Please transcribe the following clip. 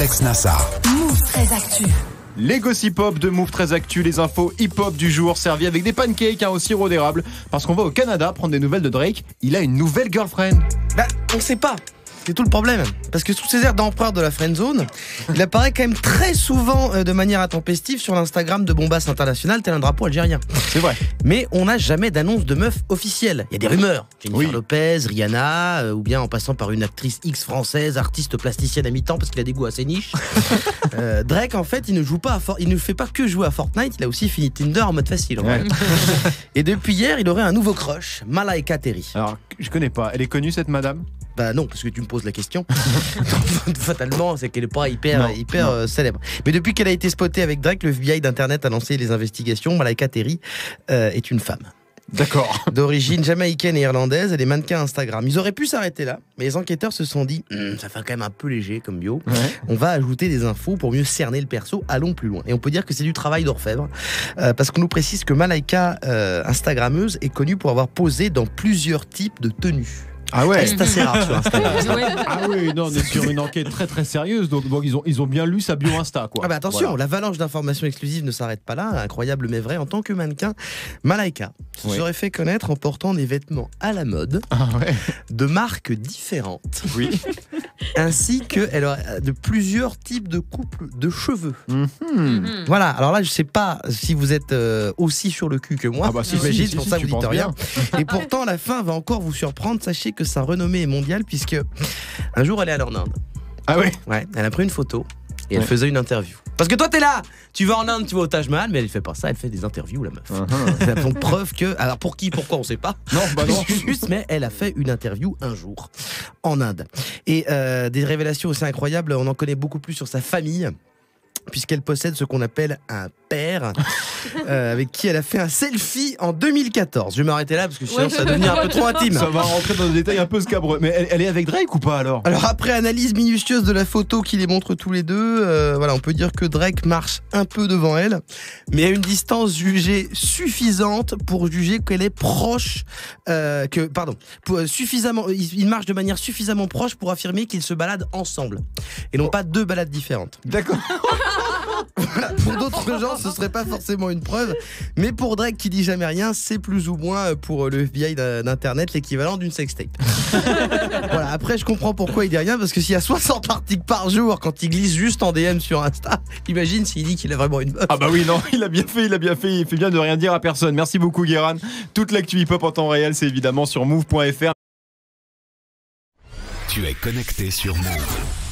Alex Nassar. Move 13 Actu. Les gossip hop de Move 13 Actu, les infos hip-hop du jour, servis avec des pancakes au sirop d'érable. Parce qu'on va au Canada prendre des nouvelles de Drake. Il a une nouvelle girlfriend. On sait pas. C'est tout le problème. Parce que sous ses airs d'empereur de la friendzone, il apparaît quand même très souvent de manière intempestive sur l'Instagram de Bombas International, tel un drapeau algérien. C'est vrai. Mais on n'a jamais d'annonce de meuf officielle. Il y a des rumeurs. Jennifer Lopez, Rihanna, ou bien en passant par une actrice X française, artiste plasticienne à mi-temps parce qu'il a des goûts assez niches. Drake, en fait, il ne fait pas que jouer à Fortnite, il a aussi fini Tinder en mode facile. Ouais. Et depuis hier, il aurait un nouveau crush, Malaika Terry. Alors, je connais pas. Elle est connue cette madame ? Bah non, parce que tu me poses la question. Fatalement, c'est qu'elle est pas hyper célèbre. Mais depuis qu'elle a été spotée avec Drake, le FBI d'Internet a lancé les investigations. Malaika Terry est une femme. D'accord. D'origine jamaïcaine et irlandaise, elle est mannequin Instagram. Ils auraient pu s'arrêter là, mais les enquêteurs se sont dit ça fait quand même un peu léger comme bio. Ouais. On va ajouter des infos pour mieux cerner le perso. Allons plus loin. Et on peut dire que c'est du travail d'orfèvre, parce qu'on nous précise que Malaika, Instagrammeuse, est connue pour avoir posé dans plusieurs types de tenues. Ah ouais. C'est assez rare sur Instagram. Ah oui, non, on est sur une enquête très très sérieuse. Donc bon, ils ont bien lu sa bio Insta, quoi. Ah bah attention, Voilà. l'avalanche d'informations exclusives ne s'arrête pas là. Incroyable mais vrai, en tant que mannequin, Malaika se serait fait connaître en portant des vêtements à la mode, de marques différentes. Oui. Ainsi qu'elle aurait de plusieurs types de coupes de cheveux. Mm-hmm. Voilà, alors là je sais pas si vous êtes aussi sur le cul que moi. Ah bah si, j'imagine, si, pour si, ça tu vous dites penses rien. bien. Et pourtant la fin va encore vous surprendre. Sachez que sa renommée est mondiale puisque un jour elle est allée en Inde. Ah ouais. Ouais, elle a pris une photo et elle faisait une interview. Parce que toi t'es là, tu vas en Inde, tu vas au Taj Mahal, mais elle fait pas ça, elle fait des interviews la meuf. C'est donc preuve que, alors pour qui, pourquoi on sait pas. Non, bah non. Juste, mais elle a fait une interview un jour en Inde. Et des révélations aussi incroyables, on en connaît beaucoup plus sur sa famille. Puisqu'elle possède ce qu'on appelle un père avec qui elle a fait un selfie en 2014. Je vais m'arrêter là parce que sinon ça va devenir un peu trop intime. Ça va rentrer dans des détails un peu scabreux. Mais elle est avec Drake ou pas alors ? Alors après analyse minutieuse de la photo qui les montre tous les deux, voilà, on peut dire que Drake marche un peu devant elle, mais à une distance jugée suffisante pour juger qu'elle est proche, suffisamment, il marche de manière suffisamment proche pour affirmer qu'ils se baladent ensemble et non pas deux balades différentes. D'accord. Voilà, pour d'autres gens, ce serait pas forcément une preuve, mais pour Drake qui dit jamais rien, c'est plus ou moins pour le FBI d'Internet l'équivalent d'une sextape. Voilà, après je comprends pourquoi il dit rien, parce que s'il y a 60 articles par jour quand il glisse juste en DM sur Insta, imagine s'il dit qu'il a vraiment une meuf. Ah bah oui, non, il a bien fait, il fait bien de rien dire à personne. Merci beaucoup Guéran. Toute l'actu hip-hop en temps réel, c'est évidemment sur move.fr. Tu es connecté sur Move.